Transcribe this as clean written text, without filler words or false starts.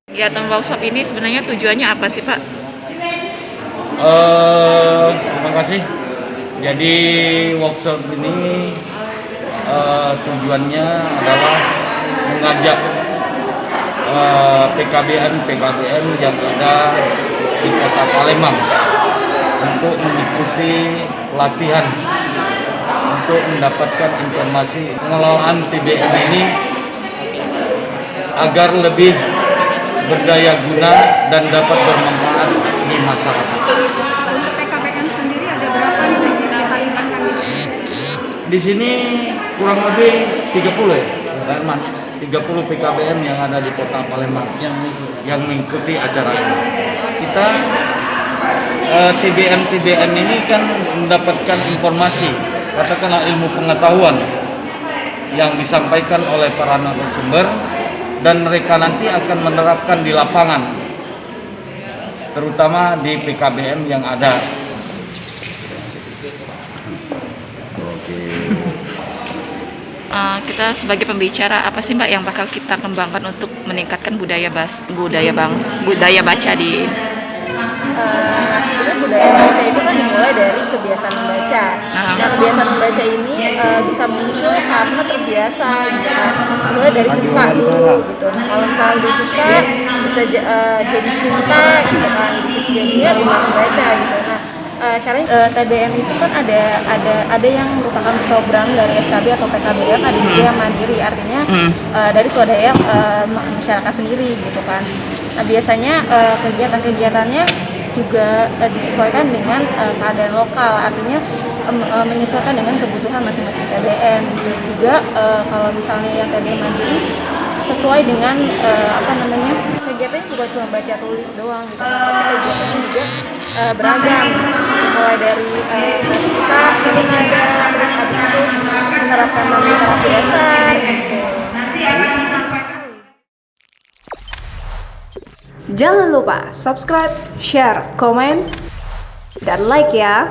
Kegiatan workshop ini sebenarnya tujuannya apa sih Pak? Terima kasih. Jadi workshop ini tujuannya adalah mengajak PKBM yang ada di Kota Palembang untuk mengikuti pelatihan untuk mendapatkan informasi pengelolaan TBM ini agar lebih berdaya guna dan dapat bermanfaat di masyarakat. PKBM sendiri ada berapa nih di Palembang kami? Di sini kurang lebih 30 ya, Mas. 30 PKBM yang ada di Kota Palembang yang mengikuti acara ini. Kita TBM ini kan mendapatkan informasi, katakanlah ilmu pengetahuan yang disampaikan oleh para narasumber, dan mereka nanti akan menerapkan di lapangan, terutama di PKBM yang ada. Kita sebagai pembicara, apa sih Mbak yang bakal kita kembangkan untuk meningkatkan budaya baca di Sebenarnya budaya baca itu kan dimulai dari kebiasaan membaca. Nah, kebiasaan membaca ini bisa muncul karena terbiasa gitu kan. Mulai dari suka dulu gitu. Nah, kalau misalnya udah suka bisa jadi cinta gitu kan. Jadinya bisa membaca gitu. Nah, caranya TBM itu kan ada yang merupakan program dari SKB atau PKBM, ada juga yang mandiri, artinya dari swadaya masyarakat sendiri gitu kan. Nah, biasanya kegiatan-kegiatannya juga disesuaikan dengan keadaan lokal, artinya menyesuaikan dengan kebutuhan masing-masing TBM. Juga kalau misalnya yang TBM mandiri sesuai dengan kegiatannya bukan cuma baca tulis doang gitu, tapi kegiatannya juga beragam, mulai dari kreativitas, ada, terus habis itu menerapkan literasi dasar gitu. Jangan lupa subscribe, share, komen, dan like ya.